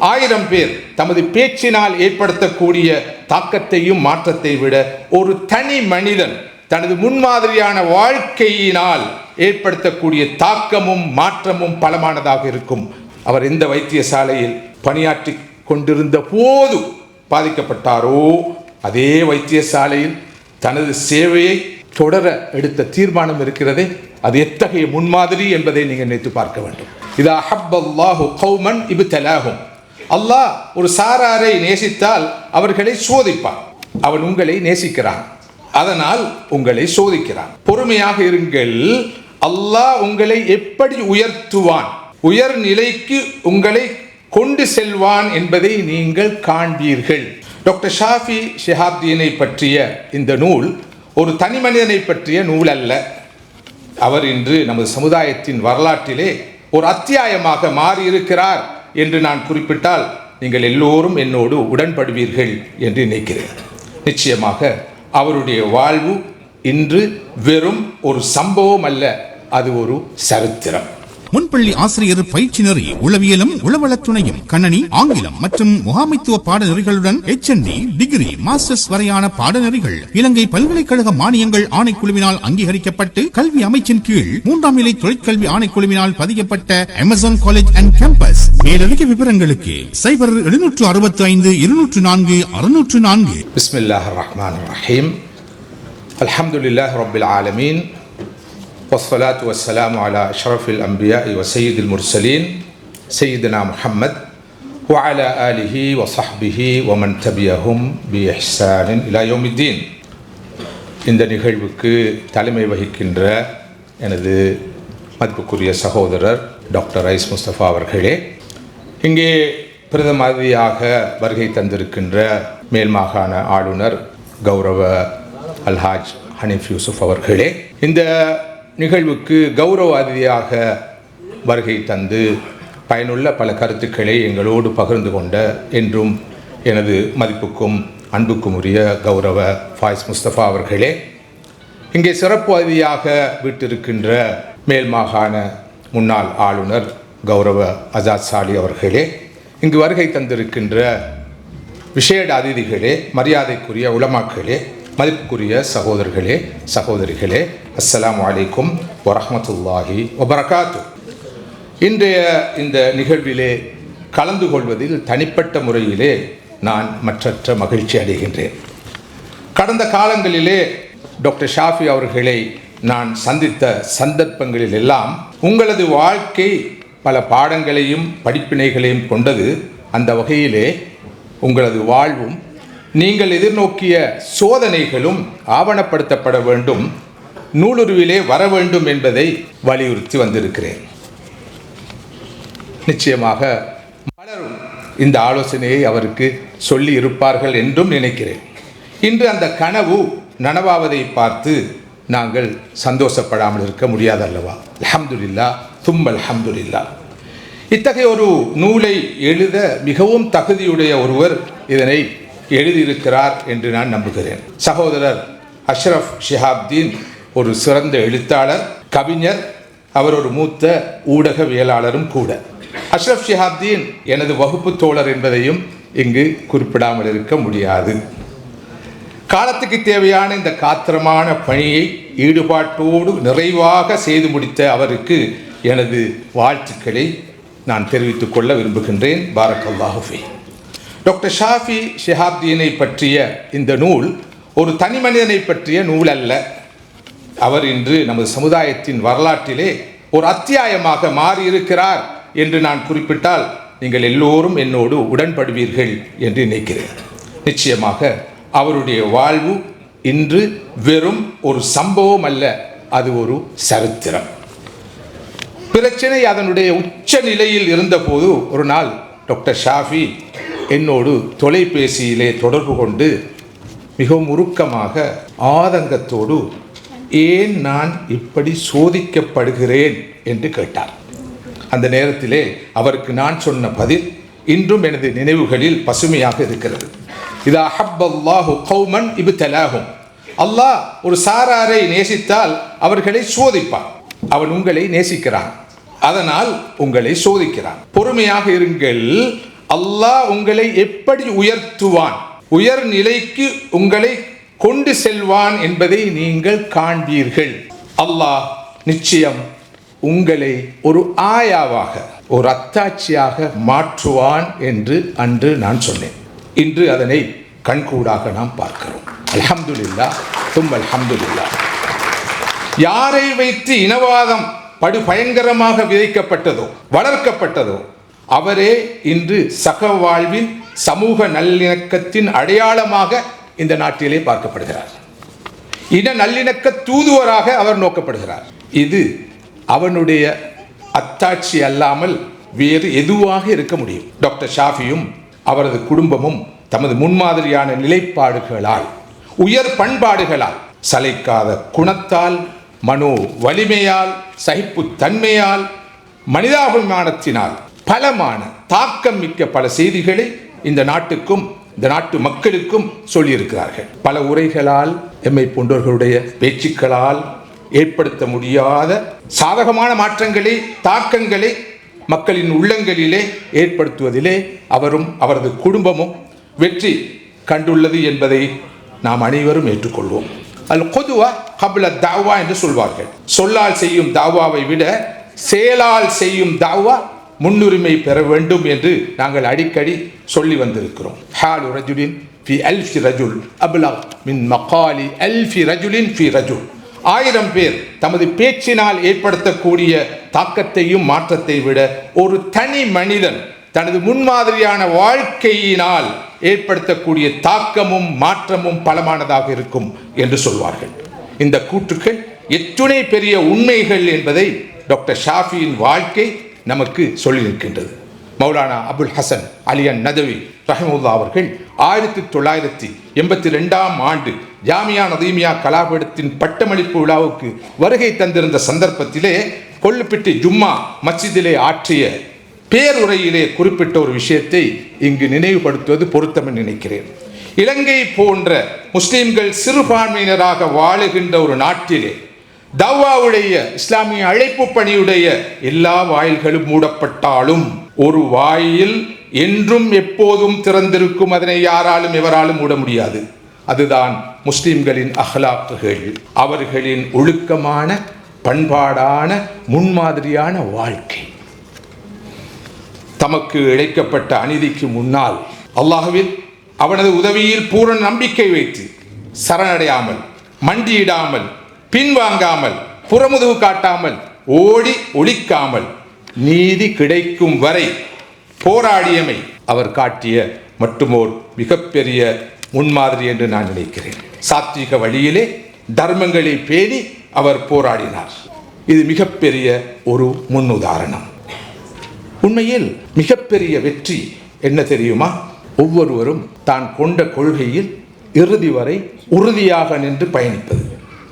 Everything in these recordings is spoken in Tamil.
1000 பேர் தமது பேச்சினால் ஏற்படுத்தக்கூடிய தாக்கத்தையும் மாற்றத்தை விட ஒரு தனி மனிதன் தனது முன்மாதிரியான வாழ்க்கையினால் ஏற்படுத்தக்கூடிய தாக்கமும் மாற்றமும் பலமானதாக இருக்கும். அவர் எந்த வைத்தியசாலையில் பணியாற்றி கொண்டிருந்த போது பாதிக்கப்பட்டாரோ அதே வைத்தியசாலையில் தனது சேவையை தொடர எடுத்த தீர்மானம் இருக்கிறதே, அது எத்தகைய முன்மாதிரி என்பதை நீங்கள் நினைத்து பார்க்க வேண்டும். இதா ஹப்பல்லாஹு கௌமன் இப்தலாஹும், அல்லாஹ் ஒரு சாராரை நேசித்தால் அவர்களை சோதிப்பான். அவன் உங்களை நேசிக்கிறான், அதனால் உங்களை சோதிக்கிறான். பொறுமையாக இருங்கள், அல்லாஹ் உங்களை எப்படி உயர்த்துவான், உயர் நிலைக்கு உங்களை கொண்டு செல்வான் என்பதை நீங்கள் காண்பீர்கள். டாக்டர் ஷாஃபி ஷிஹாப்தீனை பற்றிய இந்த நூல் ஒரு தனி மனிதனை பற்றிய நூல் அல்ல. அவர் இன்று நமது சமுதாயத்தின் வரலாற்றிலே ஒரு அத்தியாயமாக மாறியிருக்கிறார் என்று நான் குறிப்பிட்டால் நீங்கள் எல்லோரும் என்னோடு உடன்படுவீர்கள் என்று நினைக்கிறேன். நிச்சயமாக அவருடைய வாழ்வு இன்று வெறும் ஒரு சம்பவம் அல்ல, அது ஒரு சரித்திரம். முன்பள்ளி ஆசிரியர் பயிற்சி நெறி உளவியலும் உளவளத் துணையும் கணனி ஆங்கிலம் மற்றும் முகாமைத்துவ பாடநெறிகளுடன் HND டிகிரி மாஸ்டர்ஸ் வரையான பாடநெறிகள் இலங்கை பல்கலைக்கழக மானியங்கள் ஆணைக்குழுவினால் அங்கீகரிக்கப்பட்டு கல்வி அமைச்சின் கீழ் 3ஆம் நிலை தொழிற்கல்வி ஆணைக்குழுவினால் பதிக்கப்பட்ட அமேசான் காலேஜ் அண்ட் கேம்பஸ். மேலதிக விவரங்களுக்கு 0765 204 604. பிஸ்மில்லாஹிர் ரஹ்மானிர் ரஹீம். அல்ஹம்துலில்லாஹி ரப்பில் ஆலமீன். والصلاة والسلام على أشرف الأنبياء وسيد المرسلين سيدنا محمد وعلى آله وصحبه ومن تبعهم بإحسان إلى يوم الدين. இந்த நிகழ்வுக்கு தலைமை வகிக்கின்ற எனது மதிப்புக்குரிய சகோதரர் டாக்டர் ரைஸ் முஸ்தபா அவர்களே, இங்கே பிரதம அதிதியாக வருகை தந்திருக்கின்ற மேல் மாகாண ஆளுநர் கௌரவ அல்ஹாஜ் ஹனீஃப் யூசுப் அவர்களே, இந்த நிகழ்வுக்கு கௌரவ அதிதியாக வருகை தந்து பயனுள்ள பல கருத்துக்களை எங்களோடு பகிர்ந்து கொண்ட என்றும் எனது மதிப்புக்கும் அன்புக்கும் உரிய கௌரவ ஃபாயிஸ் முஸ்தபா அவர்களே, இங்கே சிறப்பு அதிதியாக வீட்டிருக்கின்ற மேல் மாகாண முன்னாள் ஆளுநர் கௌரவ அசாத் சாலி அவர்களே, இங்கு வருகை தந்திருக்கின்ற விசேட அதிதிகளே, மரியாதைக்குரிய உலமாக்களே, மதிப்புக்குரிய சகோதரர்களே சகோதரிகளே, அஸ்ஸலாமு அலைக்கும் வரஹ்மத்துல்லாஹி வபரகாத்து. இன்றைய இந்த நிகழ்விலே கலந்து கொள்வதில் தனிப்பட்ட முறையிலே நான் மற்றற்ற மகிழ்ச்சி அடைகின்றேன். கடந்த காலங்களிலே டாக்டர் ஷாஃபி அவர்களை நான் சந்தித்த சந்தர்ப்பங்களில் எல்லாம் உங்களது வாழ்க்கை பல பாடங்களையும் படிப்பினைகளையும் கொண்டது. அந்த வகையிலே உங்களது வாழ்வும் நீங்கள் எதிர்நோக்கிய சோதனைகளும் ஆவணப்படுத்தப்பட வேண்டும், நூலுருவிலே வர வேண்டும் என்பதை வலியுறுத்தி வந்திருக்கிறேன். நிச்சயமாக பலரும் இந்த ஆலோசனையை அவருக்கு சொல்லி இருப்பார்கள் என்றும் நினைக்கிறேன். இன்று அந்த கனவு நனவாவதை பார்த்து நாங்கள் சந்தோஷப்படாமல் இருக்க முடியாதல்லவா? அல்ஹம்துலில்லாஹ் தும்மல் அல்ஹம்துலில்லாஹ். இத்தகைய ஒரு நூலை எழுத மிகவும் தகுதியுடைய ஒருவர் இதனை எழுதியிருக்கிறார் என்று நான் நம்புகிறேன். சகோதரர் அஷ்ரஃப் ஷிஹாப்தீன் ஒரு சிறந்த எழுத்தாளர், கவிஞர், அவர் ஒரு மூத்த ஊடகவியலாளரும் கூட. அஷ்ரஃப் ஷிஹாப்தீன் எனது வகுப்பு தோழர் என்பதையும் இங்கு குறிப்பிடாமல் இருக்க முடியாது. காலத்துக்கு தேவையான இந்த காத்திரமான பணியை ஈடுபாட்டோடு நிறைவாக செய்து முடித்த அவருக்கு எனது வாழ்த்துக்களை நான் தெரிவித்துக் கொள்ள விரும்புகின்றேன். பாரக்கல்லாஹு ஃபீ. டாக்டர் ஷாஃபி ஷிஹாப்தீனை பற்றிய இந்த நூல் ஒரு தனி மனிதனை பற்றிய நூல் அல்ல. அவர் இன்று நமது சமுதாயத்தின் வரலாற்றிலே ஒரு அத்தியாயமாக மாறியிருக்கிறார் என்று நான் குறிப்பிட்டால் நீங்கள் எல்லோரும் என்னோடு உடன்படுவீர்கள் என்று நினைக்கிறேன். நிச்சயமாக அவருடைய வாழ்வு இன்று வெறும் ஒரு சம்பவம் அல்ல, அது ஒரு சரித்திரம். பிரச்சனை அதனுடைய உச்ச நிலையில் இருந்தபோது ஒரு நாள் டாக்டர் ஷாஃபி என்னோடு தொலைபேசியிலே தொடர்பு கொண்டு மிகவும் உருக்கமாக ஆதங்கத்தோடு ஏன் நான் இப்படி சோதிக்கப்படுகிறேன் என்று கேட்டார். அந்த நேரத்திலே அவருக்கு நான் சொன்ன பதில் இன்றும் எனது நினைவுகளில் பசுமையாக இருக்கிறது. இதா ஹப்பல்லாஹு கௌமன் இப்தலாஹும், அல்லாஹ் ஒரு சாராரை நேசித்தால் அவர்களை சோதிப்பான். அவன் உங்களை நேசிக்கிறான், அதனால் உங்களை சோதிக்கிறான். பொறுமையாக இருங்கள், அல்லாஹ் உங்களை எப்படி உயர்த்துவான், உயர் நிலைக்கு உங்களை கொண்டு செல்வான் என்பதை நீங்கள் காண்பீர்கள். அல்லாஹ் நிச்சயம் உங்களை ஒரு ஆயாவாக, ஒரு அத்தாட்சியாக மாற்றுவான் என்று அன்று நான் சொன்னேன். இன்று அதனை கண்கூடாக நாம் பார்க்கிறோம். அல்ஹம்துலில்லாஹ் தும் அல்ஹம்துலில்லாஹ். யாரை வைத்து இனவாதம் படு பயங்கரமாக விதைக்கப்பட்டதோ, வளர்க்கப்பட்டதோ, அவரே இன்று சக வாழ்வின் சமூக நல்லிணக்கத்தின் அடையாளமாக இந்த நாட்டிலே பார்க்கப்படுகிறார். இன நல்லிணக்க தூதுவராக அவர் நோக்கப்படுகிறார். இது அவனுடைய அத்தாட்சி அல்லாமல் வேறு எதுவாக இருக்க முடியும்? டாக்டர் ஷாஃபியும் அவரது குடும்பமும் தமது முன்மாதிரியான நிலைப்பாடுகளால், உயர் பண்பாடுகளால், சளைக்காத குணத்தால், மனோ வலிமையால், சகிப்புத்தன்மையால், மனிதாபிமானத்தினால் பலமான தாக்கம் மிக்க பல செய்திகளை இந்த நாட்டுக்கும் இந்த நாட்டு மக்களுக்கும் சொல்லியிருக்கிறார்கள். பல உரைகளால், எம்மை போன்றவர்களுடைய பேச்சுக்களால் ஏற்படுத்த முடியாத சாதகமான மாற்றங்களை, தாக்கங்களை மக்களின் உள்ளங்களிலே ஏற்படுத்துவதிலே அவரும் அவரது குடும்பமும் வெற்றி கண்டுள்ளது என்பதை நாம் அனைவரும் ஏற்றுக்கொள்வோம். அல் குதுவா கப்ல தாவா என்று சொல்வார்கள். சொல்லால் செய்யும் தாவாவை விட செயலால் செய்யும் தாவா முன்னுரிமை பெற வேண்டும் என்று நாங்கள் அடிக்கடி சொல்லி வந்திருக்கிறோம். ஹாலு ரஜுலின் ஃபி அல்ஃபி ரஜுல் அப்லக் மின் மகாலி அல்ஃபி ரஜுலின் ஃபி ரஜுல். 1000 பேர் தமது பேச்சினால் ஏற்படுத்தக்கூடிய தாக்கத்தையும் மாற்றத்தை விட ஒரு தனி மனிதன் தனது முன்மாதிரியான வாழ்க்கையினால் ஏற்படுத்தக்கூடிய தாக்கமும் மாற்றமும் பலமானதாக இருக்கும் என்று சொல்வார்கள். இந்த கூற்றுக்கள் எத்துணை பெரிய உண்மைகள் என்பதை டாக்டர் ஷாஃபியின் வாழ்க்கை நமக்கு சொல்லி நிற்கின்றது. மௌலானா அபுல் ஹசன் அலியன் நதவி ரஹ்மத்துல்லாஹ் அவர்கள் 1982ஆம் ஆண்டு ஜாமியா நதீமியா கலாபீடத்தின் பட்டமளிப்பு விழாவுக்கு வருகை தந்திருந்த சந்தர்ப்பத்திலே கொல்லுப்பிட்டி ஜும்மா மஸ்ஜிதிலே ஆற்றிய பேருரையிலே குறிப்பிட்ட ஒரு விஷயத்தை இங்கு நினைவுபடுத்துவது பொருத்தம் நினைக்கிறேன். இலங்கை போன்ற முஸ்லிம்கள் சிறுபான்மையினராக வாழுகின்ற ஒரு நாட்டிலே தவ்வாவுடைய இஸ்லாமிய அழைப்பு பணியுடைய எல்லா வாயில்களும் மூடப்பட்டாலும் ஒரு வாயில் என்றும் எப்போதும் திறந்திருக்கும். அதனை யாராலும் எவராலும் மூட முடியாது. அதுதான் முஸ்லிம்களின் அஹ்லாக்குகள், அவர்களின் ஒழுக்கமான பண்பாடான முன்மாதிரியான வாழ்க்கை. தமக்கு இழைக்கப்பட்ட அநீதிக்கு முன்னால் அல்லாஹ்வில் அவனது உதவியில் பூரண நம்பிக்கை வைத்து சரணடையாமல், மண்டியிடாமல், பின்வாங்காமல், புறமுதுகு காட்டாமல், ஓடி ஒளிக்காமல் நீதி கிடைக்கும் வரை போராடியமை அவர் காட்டிய மட்டுமோர் மிகப்பெரிய முன்மாதிரி என்று நான் நினைக்கிறேன். சாத்வீக வழியிலே தர்மங்களை பேணி அவர் போராடினார். இது மிகப்பெரிய ஒரு முன்னுதாரணம். உண்மையில் மிகப்பெரிய வெற்றி என்ன தெரியுமா? ஒவ்வொருவரும் தான் கொண்ட கொள்கையில் இறுதி வரை உறுதியாக நின்று பயணிப்பது.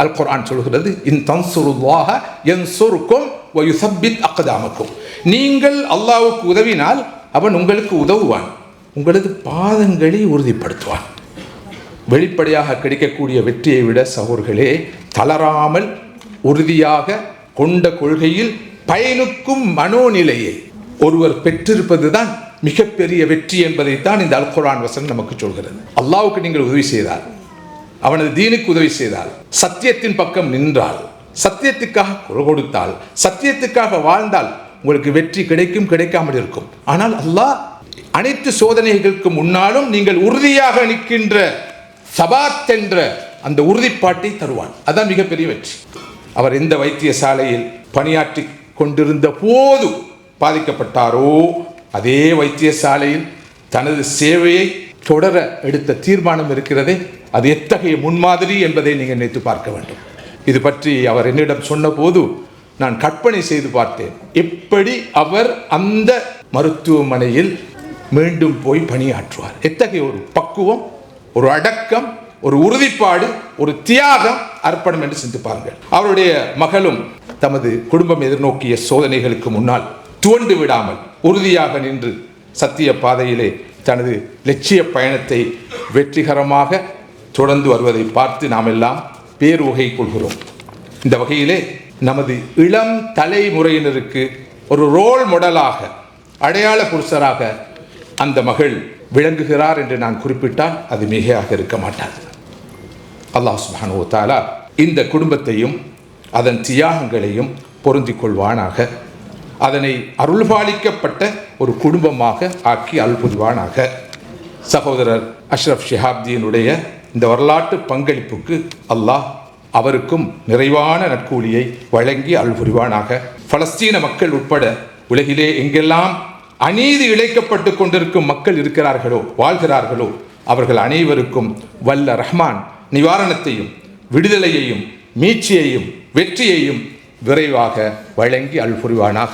அல் குர்ஆன் சொல்கிறது, இன் தன்சுருல்லாஹ யன்சுருக்கும் வ யுஸப்பித் அக்தாமக்கும். நீங்கள் அல்லாஹ்வுக்கு உதவினால் அவன் உங்களுக்கு உதவுவான், உங்களது பாதங்களை உறுதிப்படுத்துவான். வெளிப்படையாக கிடைக்கக்கூடிய வெற்றியை விட சகோதரர்களே, தளராமல் உறுதியாக கொண்ட கொள்கையில் பயனுக்கும் மனோநிலையை ஒருவர் பெற்றிருப்பதுதான் மிகப்பெரிய வெற்றி என்பதைத்தான் இந்த அல் குர்ஆன் வசனம் நமக்கு சொல்கிறது. அல்லாஹ்வுக்கு நீங்கள் உதவி செய்தால், அவனது தீனுக்கு உதவி செய்தால், சத்தியத்தின் பக்கம் நின்றால், சத்தியத்துக்காக குரல் கொடுத்தால், சத்தியத்துக்காக வாழ்ந்தால் உங்களுக்கு வெற்றி கிடைக்கும், கிடைக்காமல் இருக்கும். ஆனால் அல்லாஹ் அனைத்து சோதனைகளுக்கு முன்னாலும் நீங்கள் உறுதியாக நிற்கின்ற சபாத் என்ற அந்த உறுதிப்பாட்டை தருவான். அதான் மிகப்பெரிய வெற்றி. அவர் எந்த வைத்தியசாலையில் பணியாற்றி கொண்டிருந்த போது பாதிக்கப்பட்டாரோ அதே வைத்தியசாலையில் தனது சேவையை தொடர எடுத்த தீர்மானம் இருக்கிறதே, அது எத்தகைய முன்மாதிரி என்பதை நீங்கள் நினைத்து பார்க்க வேண்டும். இது பற்றி அவர் என்னிடம் சொன்னபோது நான் கற்பனை செய்து பார்த்தேன். எப்படி அவர் அந்த மருத்துவமனையில் மீண்டும் போய் பணியாற்றுவார். எத்தகைய ஒரு பக்குவம், ஒரு அடக்கம், ஒரு உறுதிப்பாடு, ஒரு தியாகம், அர்ப்பணம் என்று சிந்தித்து பாருங்கள். அவருடைய மகளும் தமது குடும்பம் எதிர்நோக்கிய சோதனைகளுக்கு முன்னால் துவண்டு விடாமல் உறுதியாக நின்று சத்திய பாதையிலே தனது லட்சிய பயணத்தை வெற்றிகரமாக தொடர்ந்து வருவதை பார்த்து நாம் எல்லாம் பேருவகை கொள்கிறோம். இந்த வகையிலே நமது இளம் தலைமுறையினருக்கு ஒரு ரோல் மாடலாக, அடையாள புருஷராக அந்த மகள் விளங்குகிறார் என்று நான் குறிப்பிட்டால் அது மிகையாக இருக்க மாட்டாது. அல்லாஹ் சுப்ஹானஹு வ தஆலா இந்த குடும்பத்தையும் அதன் தியாகங்களையும் பொருந்திக் கொள்வானாக. அதனை அருள்பாலிக்கப்பட்ட ஒரு குடும்பமாக ஆக்கி அருள் புரிவானாக. சகோதரர் அஷ்ரஃப் ஷிஹாப்தீனுடைய இந்த வரலாற்று பங்களிப்புக்கு அல்லாஹ் அவருக்கும் நிறைவான நற்கூலியை வழங்கி அருள் புரிவானாக. பலஸ்தீன மக்கள் உட்பட உலகிலே எங்கெல்லாம் அநீதி இழைக்கப்பட்டு கொண்டிருக்கும் மக்கள் இருக்கிறார்களோ, வாழ்கிறார்களோ, அவர்கள் அனைவருக்கும் வல்ல ரஹ்மான் நிவாரணத்தையும் விடுதலையையும் மீட்சியையும் வெற்றியையும் விரைவாக வழங்கி அருள் புரிவானாக.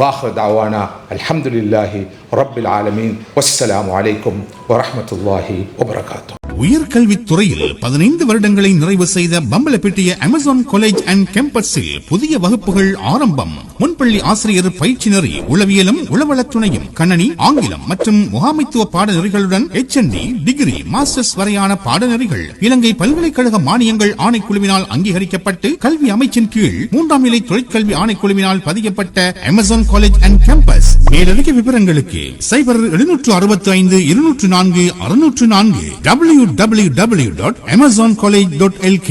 வாஹிரு தாவானா அல்ஹம்துலில்லாஹி ரப்பில் ஆலமீன். வஸ்ஸலாமு அலைக்கும் வரஹ்மத்துல்லாஹி வபரகாத்துஹு. உயர்கல்வித் துறையில் 15 வருடங்களை நிறைவு செய்த பம்பலப்பிட்டிய அமேசான் காலேஜ் அண்ட் கேம்பஸில் புதிய வகுப்புகள் ஆரம்பம். முன்பள்ளி ஆசிரியர் பயிற்சி நெறி, உளவியலும் உளவளத் துணையும், கணனி, ஆங்கிலம் மற்றும் முகாமைத்துவ பாடநெறிகளுடன் HND, டிகிரி, மாஸ்டர்ஸ் வரையான பாடநெறிகள் இலங்கை பல்கலைக்கழக மானியங்கள் ஆணைக்குழுவினால் அங்கீகரிக்கப்பட்டு கல்வி அமைச்சின் கீழ் 3ஆம் நிலை தொழிற்கல்வி ஆணைக்குழுவினால் பதியப்பட்ட அமேசான் காலேஜ் அண்ட் கேம்பஸ். மேலதிக விவரங்களுக்கு 0765 204 604 www.amazoncollege.lk